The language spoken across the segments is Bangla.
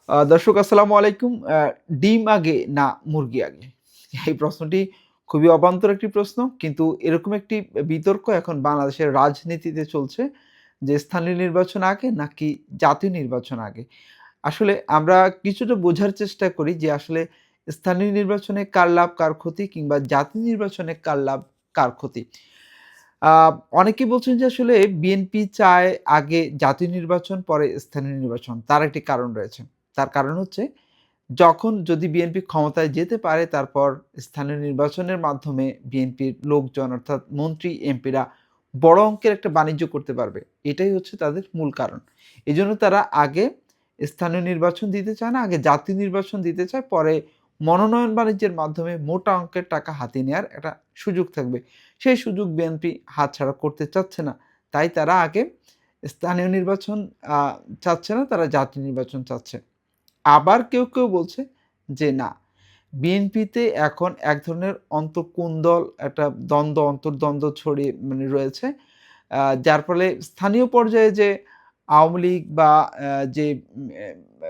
দর্শক আসসালামু আলাইকুম। ডিম আগে না মুরগি আগে? এই প্রশ্নটি খুবই অবান্তর একটি প্রশ্ন। কিন্তু এরকম একটি বিতর্ক এখন বাংলাদেশের রাজনীতিতে চলছে যে স্থানীয় নির্বাচন আগে নাকি জাতীয় নির্বাচন আগে? আসলে আমরা কিছুটা বোঝার চেষ্টা করি যে আসলে স্থানীয় নির্বাচনে কার লাভ কার ক্ষতি কিংবা জাতীয় নির্বাচনে কার লাভ কার ক্ষতি। আ অনেকেই বলছেন যে আসলে বিএনপি চায় আগে জাতীয় নির্বাচন পরে স্থানীয় নির্বাচন। তার একটি কারণ রয়েছে। তার কারণ হচ্ছে যখন যদি বিএনপি ক্ষমতায় যেতে পারে তারপর স্থানীয় নির্বাচনের মাধ্যমে বিএনপির লোকজন অর্থাৎ মন্ত্রী, এমপিরা বড় অঙ্কের একটা বাণিজ্য করতে পারবে। এটাই হচ্ছে তাদের মূল কারণ। এজন্য তারা আগে স্থানীয় নির্বাচন দিতে চায় না, আগে জাতীয় নির্বাচন দিতে চায়। পরে মনোনয়ন বাণিজ্যের মাধ্যমে মোটা অঙ্কের টাকা হাতিয়ে নেয়ার একটা সুযোগ থাকবে। সেই সুযোগ বিএনপি হাতছাড়া করতে চাচ্ছে না। তাই তারা আগে স্থানীয় নির্বাচন আ চাচ্ছে না, তারা জাতীয় নির্বাচন চাচ্ছে। আবার কেউ বলছে যে না, বিএনপিতে এখন এক ধরনের অন্তর্কুন্দল একটা অন্তর্দ্বন্দ্ব ছড়িয়ে রয়েছে। যার ফলে স্থানীয় পর্যায়ে যে আওয়ামী লীগ বা যে এ আ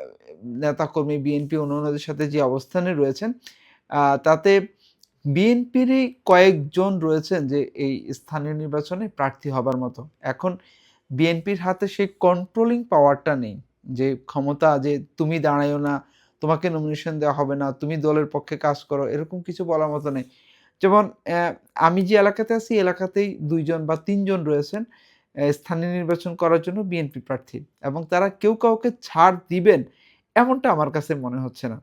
নেতাকর্মী বিএনপি অন্যান্যদের সাথে যে অবস্থানে রয়েছেন, তাতে বিএনপিরই কয়েকজন রয়েছেন যে এই স্থানীয় নির্বাচনে প্রার্থী হবার মতো। এখন বিএনপির হাতে সেই কন্ট্রোলিং পাওয়ারটা নেই। যে ক্ষমতা যে তুমি দাঁড়াইও না, তোমাকে নমিনেশন দেওয়া হবে না, তুমি দলের পক্ষে কাজ করো, এরকম কিছু বলার মতো নেই। যেমন আমি যে এলাকাতে আছি, এই এলাকাতেই ২ জন বা ৩ জন রয়েছেন স্থানীয় নির্বাচন করার জন্য বিএনপি প্রার্থী এবং তারা কেউ কাউকে ছাড় দিবেন, এমনটা আমার কাছে মনে হচ্ছে না।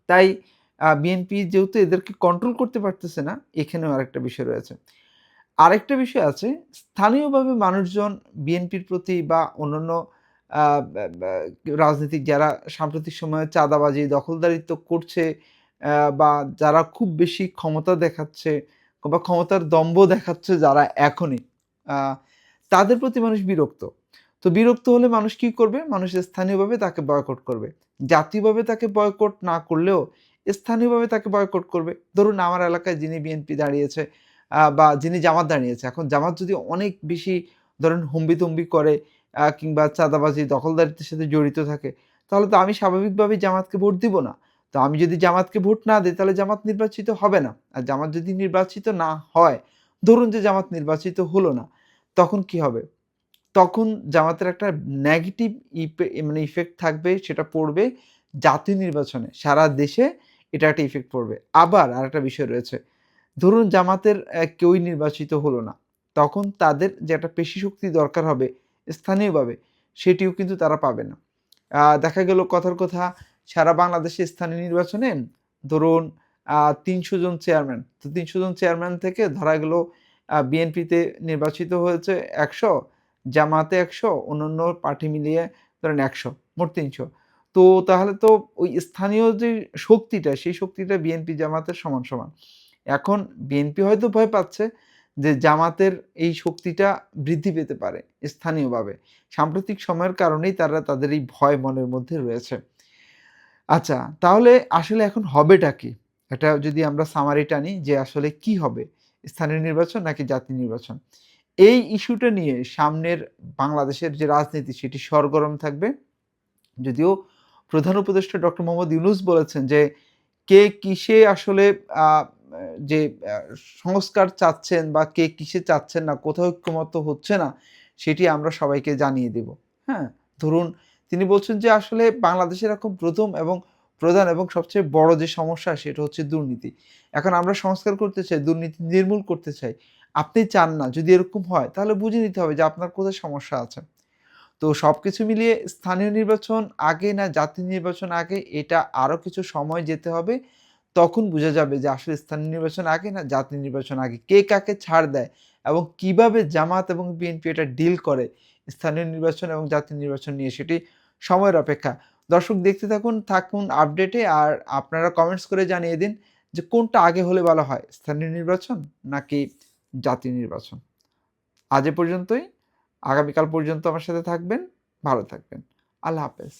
তাই বিএনপি যেহেতু এদেরকে কন্ট্রোল করতে পারতেছে না, এখানেও আরেকটা বিষয় রয়েছে। আরেকটা বিষয় আছে, স্থানীয়ভাবে মানুষজন বিএনপির প্রতি বা অন্যান্য আ ব্যা ব্যা রাজনীতিক যারা সাম্প্রতিক সময়ে চাঁদাবাজি, দখলদারিত্ব করছে বা যারা খুব বেশি ক্ষমতা দেখাচ্ছে বা ক্ষমতার দম্ভ দেখাচ্ছে যারা এখনই, আ তাদের প্রতি মানুষ বিরক্ত। তো বিরক্ত হলে মানুষ কি করবে? মানুষ স্থানীয়ভাবে তাকে বয়কট করবে। জাতীয়ভাবে তাকে বয়কট না করলেও স্থানীয়ভাবে তাকে বয়কট করবে। ধরুন আমার এলাকায় যিনি বিএনপি দাঁড়িয়েছে বা যিনি জামাত দাঁড়িয়েছে। এখন জামাত যদি অনেক বেশি ধরেন হম্বিতম্বি করে কিংবা চাঁদাবাজি, দখলদারিত্বের সাথে জড়িত থাকে, তাহলে তো আমি স্বাভাবিকভাবেই জামাতকে ভোট দিব না। তো আমি যদি জামাতকে ভোট না দেই তাহলে জামাত নির্বাচিত হবে না। আর জামাত যদি নির্বাচিত না হয়, ধরুন যে জামাত নির্বাচিত হলো না, তখন কি হবে? তখন জামাতের একটা নেগেটিভ ইফেক্ট থাকবে, সেটা পড়বে জাতীয় নির্বাচনে। সারা দেশে এটা একটা ইফেক্ট পড়বে। আবার আরেকটা বিষয় রয়েছে। ধরুন জামাতের কেউই নির্বাচিত হলো না। তখন তাদের যে একটা পেশি শক্তি দরকার হবে স্থানীয়ভাবে, সেটিও কিন্তু তারা পাবে না। দেখা গেল কথার কথা সারা বাংলাদেশে স্থানীয় নির্বাচনে ধরুন ৩০০ জন চেয়ারম্যান। তো ৩০০ জন চেয়ারম্যান থেকে ধরা গেল বিএনপিতে নির্বাচিত হয়েছে ১০০, জামাতে ১০০, অন্যান্য পার্টি মিলিয়ে ধরেন ১০০, মোট ৩০০। তো তাহলে তো ওই স্থানীয় যে শক্তিটা, সেই শক্তিটা বিএনপি জামাতের সমান। এখন বিএনপি হয়তো ভয় পাচ্ছে যে জামাতের এই শক্তিটা বৃদ্ধি পেতে পারে স্থানীয়ভাবে। সাম্প্রতিক সময়ের কারণেই তারা তাদের এই ভয় মনের মধ্যে রয়েছে। আচ্ছা, তাহলে আসলে এখন হবেটা কি? এটা যদি আমরা সামারি টানি যে আসলে কি হবে? স্থানীয় নির্বাচন নাকি জাতীয় নির্বাচন? এই ইস্যুটা নিয়ে সামনের বাংলাদেশের যে রাজনীতি সেটি সরগরম থাকবে। যদিও প্রধান উপদেষ্টা ডক্টর মোহাম্মদ ইউনূস বলেছেন যে, কে কিসে আসলে আ যে সংস্কার চাচ্ছেন বা কে কিসে চাচ্ছেন না, কোথাও ঐক্যমত্য হচ্ছে না, সেটি আমরা সবাইকে জানিয়ে দেব। হ্যাঁ? ধরুন তিনি বলছেন যে আসলে বাংলাদেশের এখন ১ম এবং প্রধান এবং সবচেয়ে বড় যে সমস্যা সেটা হচ্ছে দুর্নীতি। এখন আমরা সংস্কার করতে চাই, দুর্নীতি নির্মূল করতে চাই। আপনি চান না। যদি এরকম হয় তাহলে বুঝে নিতে হবে যে আপনার কোথায় সমস্যা আছে। তো সবকিছু মিলিয়ে স্থানীয় নির্বাচন আগে না জাতীয় নির্বাচন আগে, এটা আরো কিছু সময় যেতে হবে। তখন বুঝা যাবে যে আসলে স্থানীয় নির্বাচন আগে না জাতীয় নির্বাচন আগে। কে কাকে ছাড় দেয় এবং কিভাবে জামাত এবং বিএনপি এটা ডিল করে স্থানীয় নির্বাচন এবং জাতীয় নির্বাচন নিয়ে, সেটি সময়ের অপেক্ষা। দর্শক দেখতে থাকুন আপডেটে। আর আপনারা কমেন্টস করে জানিয়ে দিন যে কোনটা আগে হলে ভালো হয়? স্থানীয় নির্বাচন নাকি জাতীয় নির্বাচন? আজ এ পর্যন্তই। আগামীকাল পর্যন্ত আমার সাথে থাকবেন। ভালো থাকবেন। আল্লাহ হাফেজ।